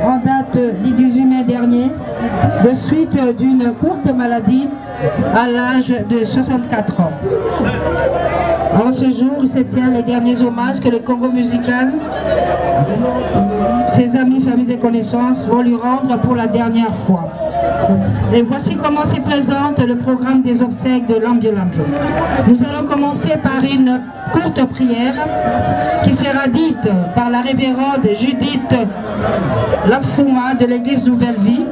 En date du 18 mai dernier, de suite d'une courte maladie à l'âge de 64 ans. En ce jour, il se tient les derniers hommages que le Congo musical, ses amis, familles et connaissances vont lui rendre pour la dernière fois. Et voici comment se présente le programme des obsèques de Lambio Lambio. Nous allons commencer par une courte prière qui sera dite par la révérende Judith Lafuma de l'église Nouvelle Vie.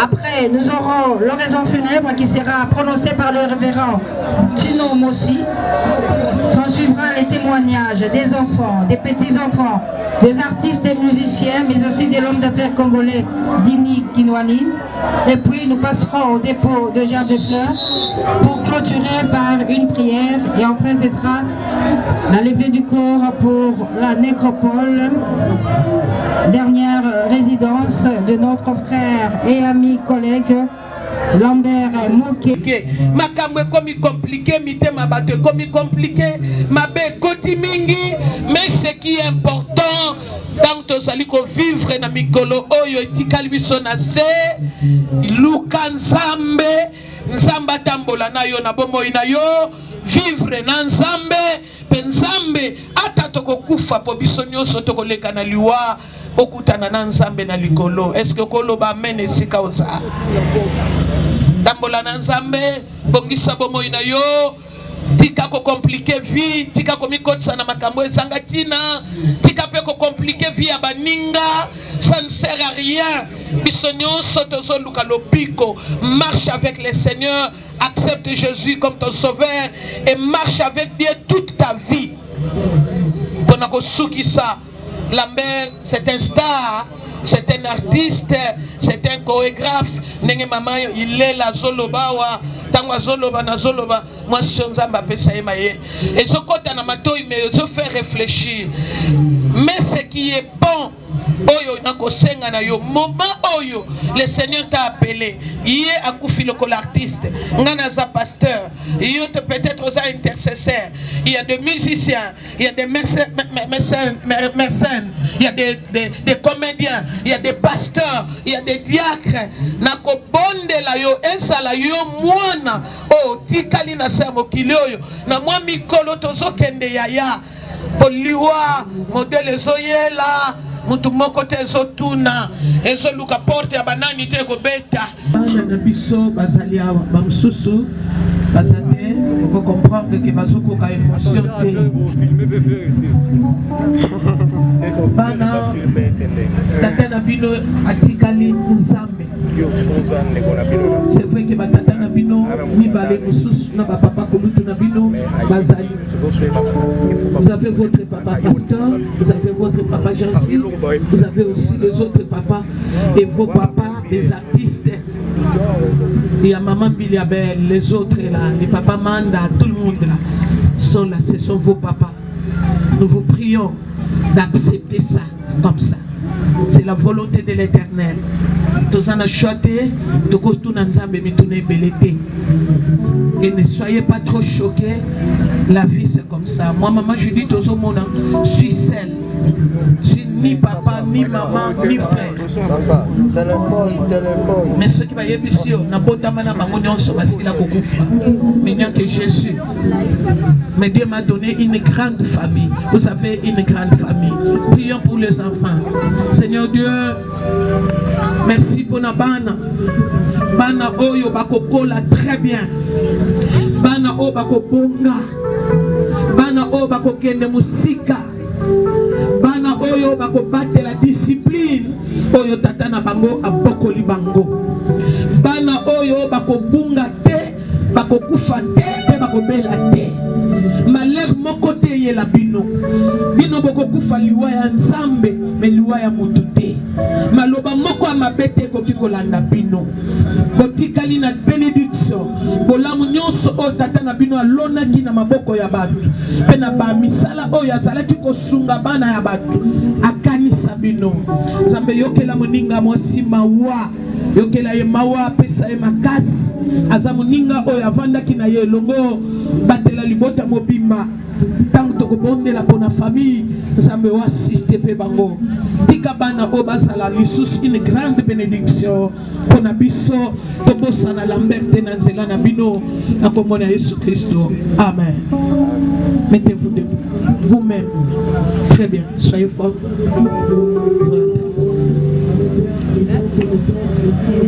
Après, nous aurons l'oraison funèbre qui sera prononcée par le révérend Tino Mossi. S'en suivra les témoignages des enfants, des petits-enfants, des artistes et musiciens, mais aussi de l'homme d'affaires congolais Dini Kinwani. Et puis nous passerons au dépôt de germes de fleurs pour clôturer par une prière. Et enfin, ce sera la levée du corps pour la nécropole, dernière résidence de notre frère et ami collègue Lambert Mouké. Makamwe komi compliqué, mitema bato komi compliqué, mabe koti mingi, mais ce qui est important dans to saliko vivre na mikolo oyo etikali biso na se luka nzambe nzamba tambola na yo na bomoi na yo vivre na nzambe pe nzambe ata tokokufa po biso nyonso tokoleka na liwa okutana na nzambe na likolo. Est-ce que koloba amen esika oza tambola na nzambe bongisa bomoi na yo tika ko compliquer vie tika ko mikotsa na makambo ezanga tina tika pe ko compliquer vie ya baninga, ça ne sert à rien. Biso nyonso tozoluka lobiko, marche avec le Seigneur, accepte Jésus comme ton sauveur et marche avec Dieu toute ta vie. Bonako sukisa Lambert, c'est un star, c'est un artiste, c'est un chorégraphe. Nenge mama il est la zolobawa, tangwa zoloba na zoloba, moi sonzamba pesa emaye. Et je kota na mato mais je fais réfléchir. Mais ce qui est bon, oyo nako senga na yo moment oyo le Seigneur t'a appelé, yé akufi lokola artiste, ngana za pasteur, yo te peut-être aux intercesseurs, il y a des musiciens, il y a des mécènes, il y a des comédiens, il y a des pasteurs, il y a des diacres. Nako bonde la yo esala yo mwana o tikali na sa mokili oyo na mwa mikolo tozo kende yaya poliwa modele zoyela mutu moko te ezotuna ezoluka porte ya banani te kobeta bana na biso bazali awa bamsusu bazate pour comprendre que bazoko ka émotion te bana tata na bino atikali nzambe. C'est vrai que batata na bino mibale mususu na papa kolutu na bino bazali. Vous avez votre papa pasteur, vous avez votre papa Jansi, vous avez aussi les autres papas et vos papas les artistes. Il y a maman Biliabel, les autres là, les papas Manda, tout le monde là sont là, ce sont vos papas. Nous vous prions d'accepter ça comme ça. C'est la volonté de l'Éternel. Tous en acheté, tout et ne soyez pas trop choqués. La vie c'est comme ça. Moi, maman, je dis tous au monde, je suis seule. Je suis ni papa, ni maman, ni frère. Mais ce qui va y être ici, mais il que Jésus. Mais Dieu m'a donné une grande famille. Vous avez une grande famille. Prions pour les enfants. Seigneur Dieu, merci pour la bana. Bana oyo bakokola très bien. Bana oyo bakobonga. Bana oyo bakokende musika. Bana oyo bakobate la discipline. Oyo tata na bango abokoli bango. Bana oyo bakobunga te, bakokufa te, pe bakobela te. Malheur moko te ye la bino. Bino bokokufa liwa ya nzambe, me liwa ya mutu te. Maloba moko ya mabete koki kolanda bino. Botikali na bénédiction. Bolamu nyonso oyo tata na bino alonaki na maboko ya batu. Pe na ba misala oyo azalaki kosunga bana ya batu. Akanisa bino. Nzambe yokela moninga mwasi mawa. Yokela ye mawa pesa ye makasi. Aza moninga oyo avandaki na ye longo batela libota mobimba. Tant que bonde la bonne famille, ça me va assister pe bango. Tika bana obasala lisusu une grande bénédiction. Pona biso tobosa na lamberte na nzela na bino na komona Yesu Kristo. Amen. Mettez-vous debout. Vous-même. Très bien. Soyez forts.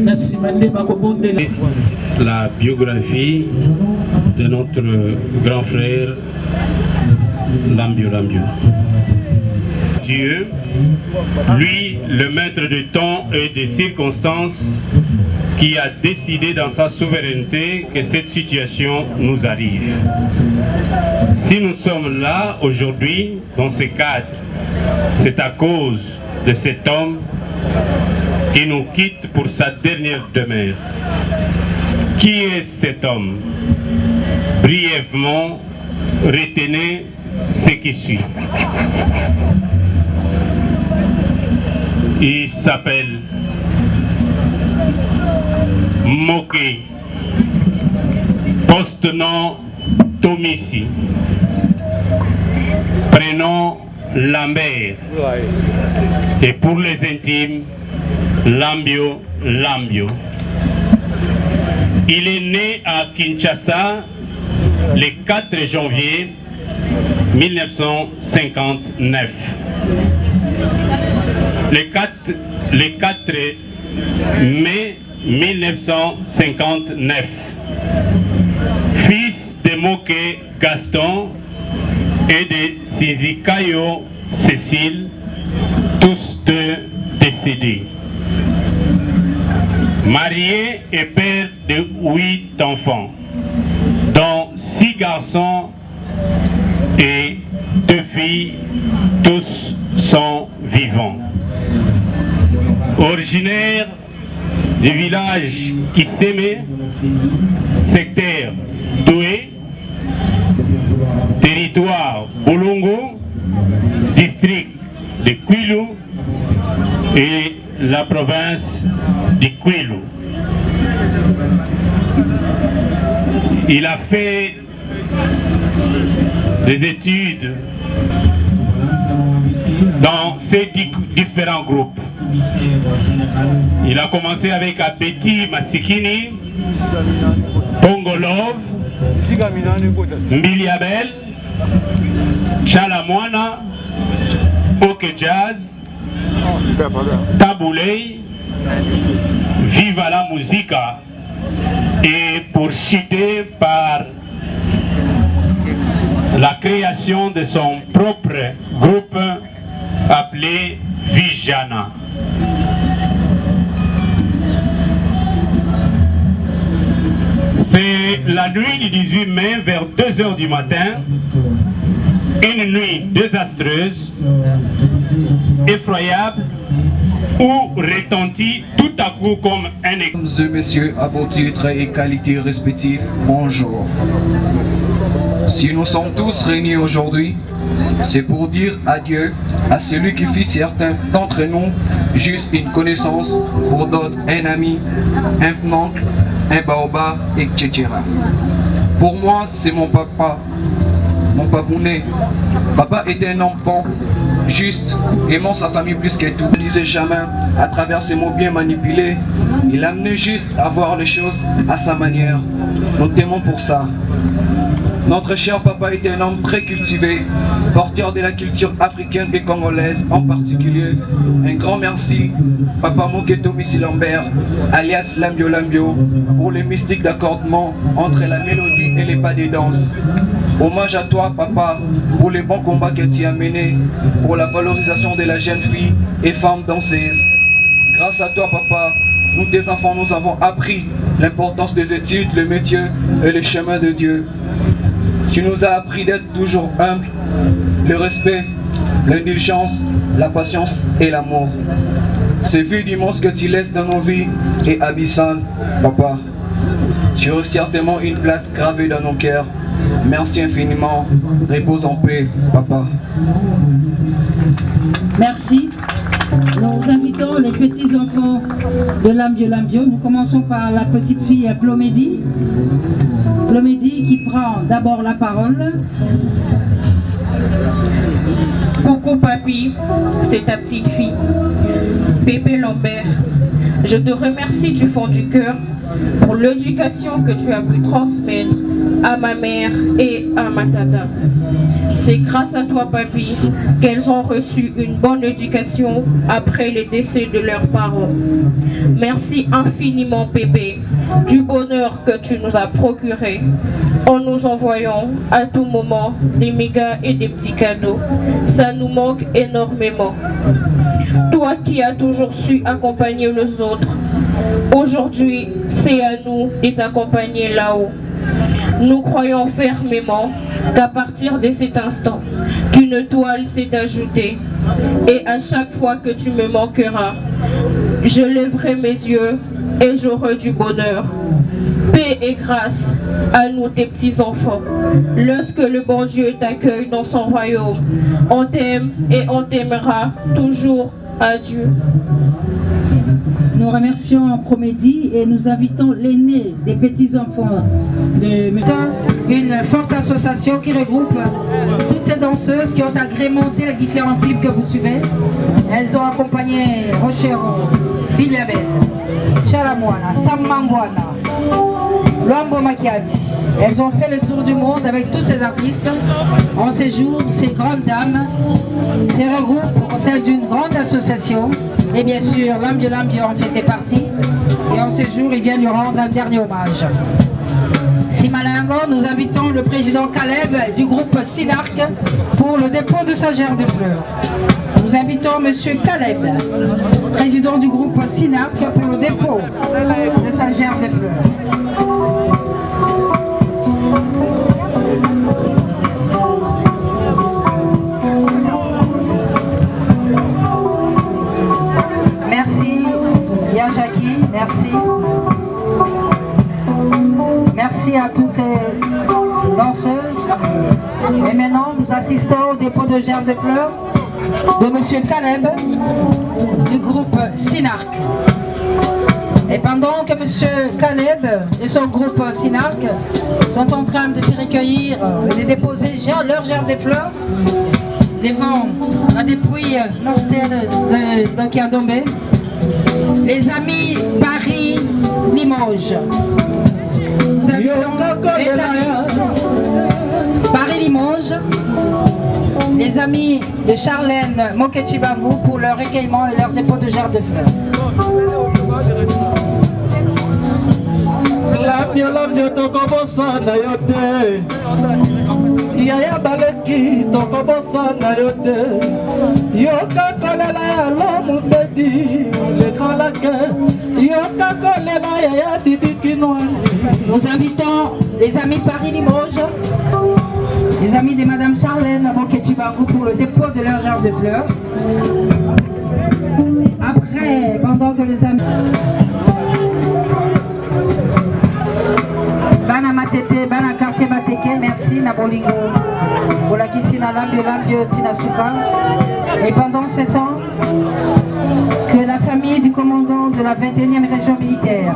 Merci Mandé bakobonde la biographie de notre grand frère Lambio. Dieu, lui, le maître du temps et des circonstances, qui a décidé dans sa souveraineté que cette situation nous arrive. Si nous sommes là aujourd'hui, dans ce cadre, c'est à cause de cet homme qui nous quitte pour sa dernière demeure. Qui est cet homme? Brièvement, retenez ce qui suit. Il s'appelle Moké, poste-nom Tomissi, prénom Lambert, et pour les intimes, Lambio. Il est né à Kinshasa le 4 janvier 1959. Le 4 mai 1959. Fils de Moké Gaston et de Sizikayo Cécile, tous deux décédés. Marié et père de 8 enfants, dont 6 garçons et 2 filles, tous sont vivants. Originaire du village Kiseme, secteur Doué, territoire Bolongo, district de Kwilu et la province de Kwilu. Il a fait des études dans ces différents groupes. Il a commencé avec Abeti Masikini, Pongolov, Mbiliabel, Chalamwana, Oke Jazz, Tabouley, Viva la Musica, et poursuivi par la création de son propre groupe appelé Vijana. C'est la nuit du 18 mai vers 2 h du matin, une nuit désastreuse, effroyable, où retentit tout à coup comme un écho. Mesdames et messieurs, à vos titres et qualités respectifs, bonjour. Si nous sommes tous réunis aujourd'hui, C'est pour dire adieu à celui qui fit certains d'entre nous juste une connaissance, pour d'autres un ami, un oncle, un baobab, etc. Pour moi, c'est mon papa, mon papounet. Papa était un homme bon, juste, aimant sa famille plus que tout. Il ne disait jamais à travers ses mots bien manipulés. Il amenait juste à voir les choses à sa manière. Nous t'aimons pour ça. Notre cher papa était un homme très cultivé, porteur de la culture africaine et congolaise en particulier. Un grand merci, Papa Moketo Missi Lambert, alias Lambio Lambio, pour les mystiques d'accordement entre la mélodie et les pas des danses. Hommage à toi, papa, pour les bons combats que tu as menés, pour la valorisation de la jeune fille et femme danseuse. Grâce à toi, papa, nous, tes enfants, nous avons appris l'importance des études, le métier et les chemins de Dieu. Tu nous as appris d'être toujours humble, le respect, l'indulgence, la patience et l'amour. Ce vide immense que tu laisses dans nos vies est abyssal, papa. Tu as certainement une place gravée dans nos cœurs. Merci infiniment. Repose en paix, papa. Merci. Nous invitons les petits-enfants de Lambio Lambio. Nous commençons par la petite fille Plomédie. Plomédie qui prend d'abord la parole. Coucou papy, c'est ta petite fille, Pépé Lambert. Je te remercie du fond du cœur pour l'éducation que tu as pu transmettre à ma mère et à ma tata. C'est grâce à toi, papy, qu'elles ont reçu une bonne éducation après les décès de leurs parents. Merci infiniment, Pépé, du bonheur que tu nous as procuré en nous envoyant à tout moment des mégas et des petits cadeaux. Ça nous manque énormément. Toi qui as toujours su accompagner les autres, aujourd'hui, c'est à nous de t'accompagner là-haut. Nous croyons fermement qu'à partir de cet instant, qu'une toile s'est ajoutée. Et à chaque fois que tu me manqueras, je lèverai mes yeux et j'aurai du bonheur. Paix et grâce à nous, tes petits-enfants. Lorsque le bon Dieu t'accueille dans son royaume, on t'aime et on t'aimera toujours. Adieu. Nous remercions Promédie et nous invitons l'aîné des petits-enfants de une forte association qui regroupe toutes ces danseuses qui ont agrémenté les différents clips que vous suivez. Elles ont accompagné Rochero, Villabel, Chalamwana, Samangwana, Luambo Makiadi. Elles ont fait le tour du monde avec tous ces artistes. En ces jours, ces grandes dames se regroupent au sein d'une grande association. Et bien sûr, Lambio Lambio en fait partie. Et en ces jours, ils viennent lui rendre un dernier hommage. Simalingo, nous invitons le président Caleb du groupe Sinarc pour le dépôt de sa gerbe de fleurs. Nous invitons M. Caleb, président du groupe Sinarc, pour le dépôt de sa gerbe de fleurs. Merci, Yajaki, merci. Merci à toutes ces danseuses. Et maintenant, nous assistons au dépôt de gerbes de fleurs de M. Caleb du groupe Sinarc. Et pendant que M. Caleb et son groupe Sinarc sont en train de se recueillir et de déposer leurs gerbes de fleurs devant la dépouille mortelle de Kiandombe, les amis Paris-Limoges. Nous invitons les amis Paris-Limoges, les amis de Charlène Mokechibangu pour leur recueillement et leur dépôt de gerbes de fleurs. Lambio Lambio tokobosa na yote Yaya baleki tokobosa na yote Yoka kolela ya lomu bedi Le lake Yoka kolela ya didi kinwani. Nous invitons les amis Paris-Limoges, les amis de Madame Charlène Mokechibangu pour le dépôt de leur gerbes de fleurs. Après, pendant que les amis Bana Matete, Bana Quartier Mateke, merci Nabolingo. pour la Kissina Lambio Lambio Tinasuka. Et pendant ce temps, que la famille du commandant de la 21e région militaire,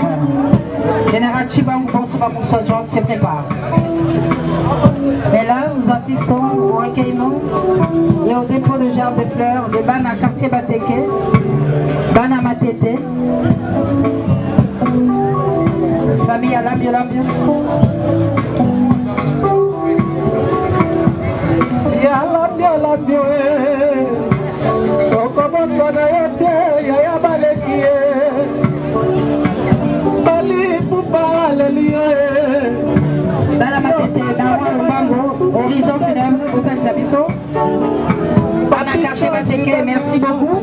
général Chibangu Bonsoba Moussa John, se prépare. Et là, nous assistons au recueillement et au dépôt de gerbes de fleurs de Bana Quartier Bateke, Bana Matete, famille à Lambio Lambio. Ya Lambio Lambio Tokobosa na yote ya baleki Bali pupa lelie Bana Matete, Dawa Lubango, Horizon Funèbre, Oussan Sabiso, Bana Quartier Bateke, merci beaucoup.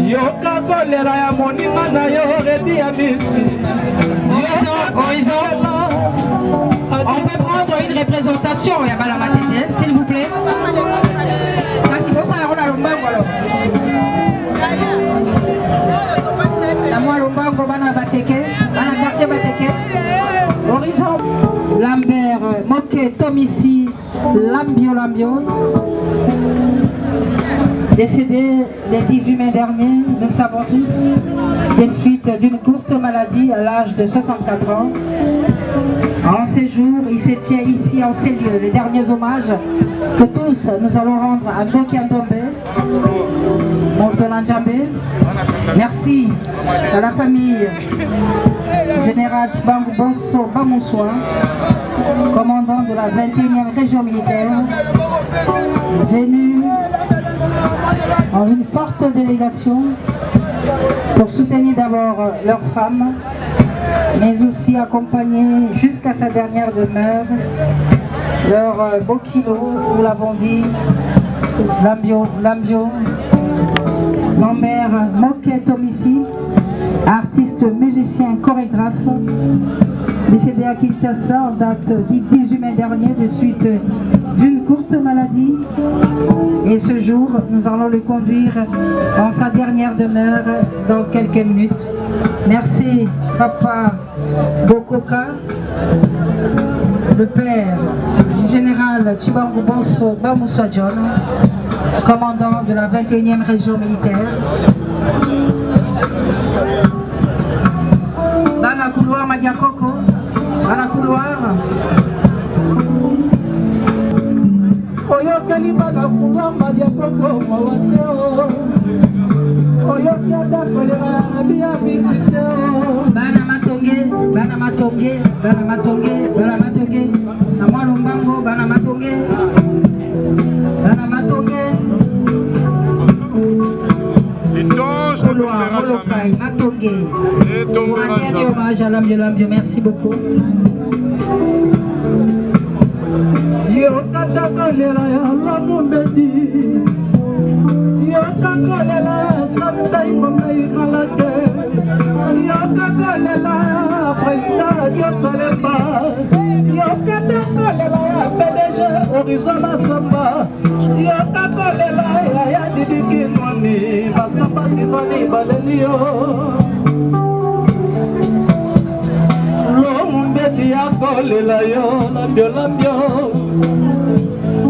Yoka kolera ya moninga na yo redi ya misi Horizon. On peut prendre une représentation, Yabala Matete, s'il vous plaît. Merci pour ça, on a Lombango alors. La moi Lombango, Bana Bateke, Bana Quartier Bateke. Horizon. Lambert, Moke, Tomissi, Lambio Lambio. Décédé le 18 mai dernier, nous savons tous, des suites d'une courte maladie à l'âge de 64 ans. En ces jours, il se tient ici en ces lieux les derniers hommages que tous nous allons rendre à Ndoki Ndombe, Montolanjambe. Merci à la famille générale Chibangu Bosso Bamoussoa, commandant de la 21e région militaire, venu en une forte délégation pour soutenir d'abord leurs femmes, mais aussi accompagner jusqu'à sa dernière demeure leur beau kilo, nous l'avons dit, Lambio, Lambert Moke Tomissi, artiste, musicien, chorégraphe, décédé à Kinshasa en date du 18 mai dernier de suite d'une courte maladie. Et ce jour, nous allons le conduire en sa dernière demeure dans quelques minutes. Merci Papa Bokoka, le père du général Chibangu Bonso Bamoussoa John, commandant de la 21e région militaire. Dans la couloir Madiakoko, dans la couloir. Oyokeli bana couloir Madiakoko mawateo Oyoki ata kolera ya bia visiteo Bana Matonge, Bana Matonge, Bana Matonge, Bana Matonge, na Mwalo Mbango, Bana Matonge, Bana Matonge. Couloir Molokai, Matonge. Pour un dernier hommage à Lambio Lambio, merci beaucoup. Yokata kolera ya lamumbedi Yokata kolera ya samtai mongai kalate Yokata kolera ya président Diosalemba Yokata kolera ya PDG Horizon Samba Yokata kolera ya Didi Kinwani Basamba Kinwani Balelio Lomumbedi ya kolela yo Lambio Lambio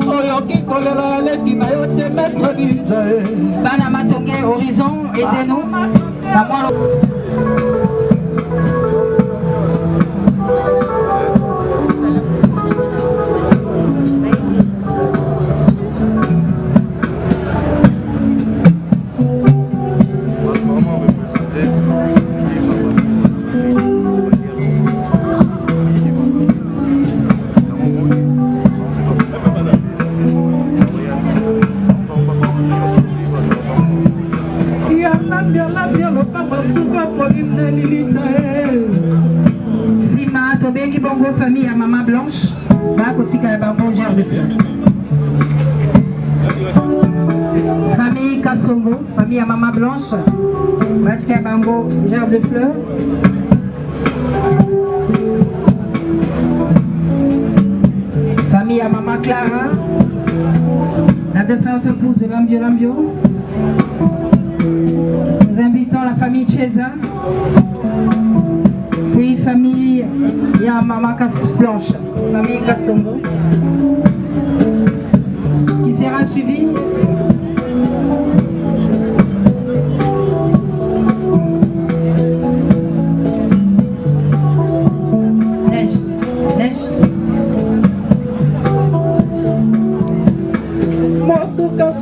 Oyoki kolela ya leki na yo te maître ninja Bana Matonge, Horizon, aidez-nous. Na Mwalo. Sima Tobeki Bongo, famille à Maman Blanche, Bakotika Bango, Gère de Fleurs. Famille Kassongo, famille à Maman Blanche, Batika Bango, Gère de Fleurs. Famille à Maman Clara, la défunte épouse de Lambio Lambio. Nous invitons la famille Chesa, Il y a Maman Blanche, Mamie Kassombo, qui sera suivie.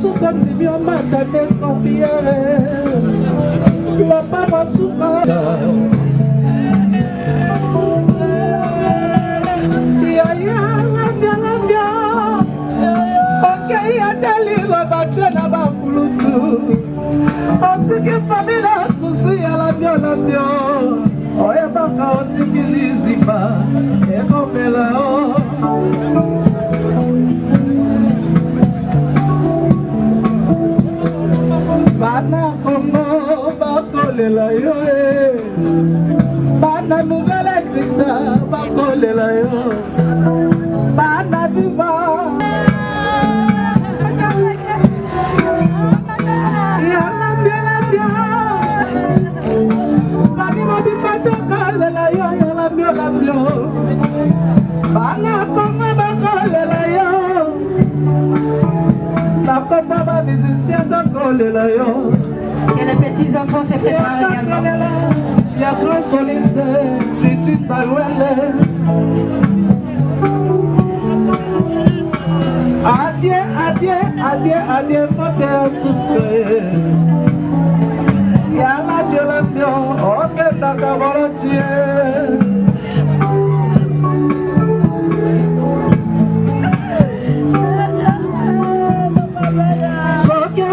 Suka ndibio matane kopiere Lopa masuka Ya lambia Okay ya deli robate na bakulutu Otiki famila susi ya lambio Oye baka otiki lizipa Eko mela Bana Congo bakolela yo Bana nouvelle écrita bakolela yo Bana viva Yala bien Bani modi patokolela yo yala bien Bana Congo bakolela yo Et les petits enfants se préparent également. Il y a grand soliste, petit taouelle. Adieu, montez à souffler. Il y a la violence, ok, t'as volontiers.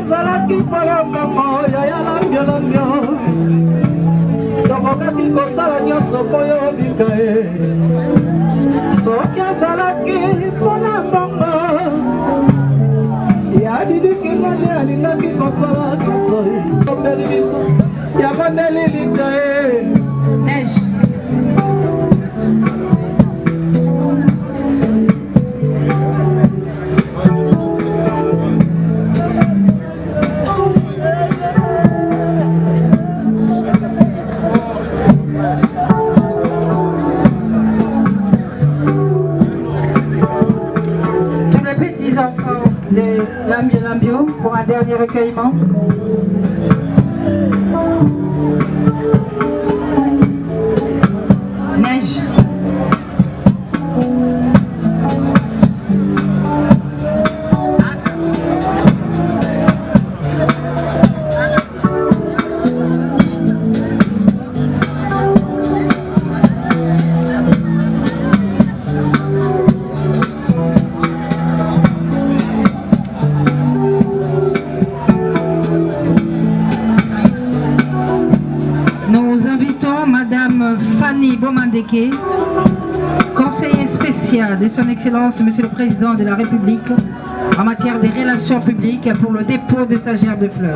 Salaki pala mama ya lambio Tokokaki kosala nyonso po yo bikae Soki azalaki pona mbongo Ya didiki ngani alingaki kosala nyonso Kopeli biso ya bandeli likae Neige. Lambio pour un dernier recueillement. Neige. Bomandeke, conseiller spécial de son Excellence Monsieur le Président de la République en matière des relations publiques pour le dépôt de sa gerbe de fleurs.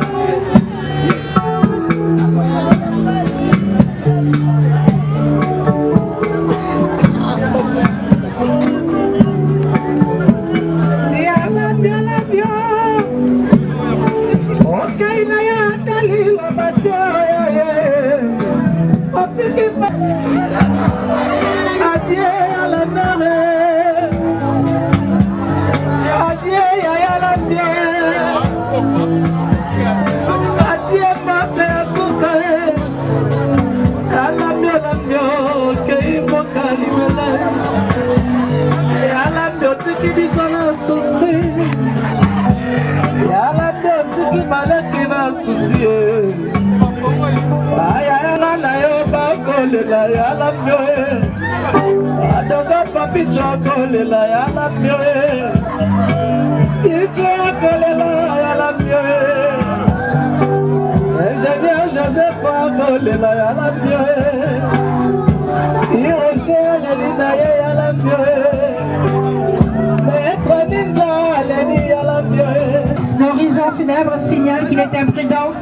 L'horizon funèbre signale qu'il est imprudent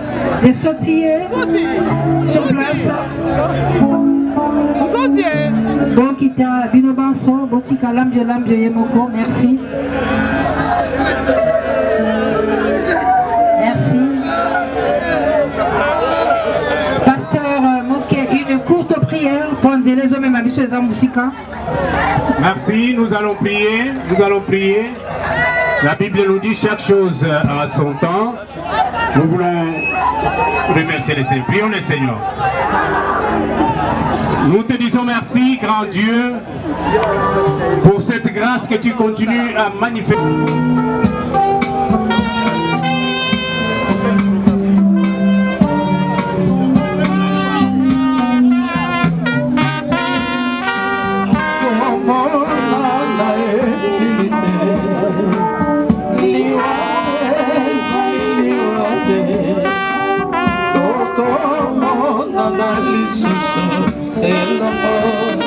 de sautiller sur place. Bokita Binobanso, Botika Lambio Yemoko, merci. Merci. Pasteur Moké, une courte prière pour les hommes et Monsieur Zamboussika. Merci, nous allons prier, La Bible nous dit chaque chose à son temps. Nous voulons remercier les Seigneurs. Prions le Seigneur. Nous te disons merci, grand Dieu, pour cette grâce que tu continues à manifester. El amor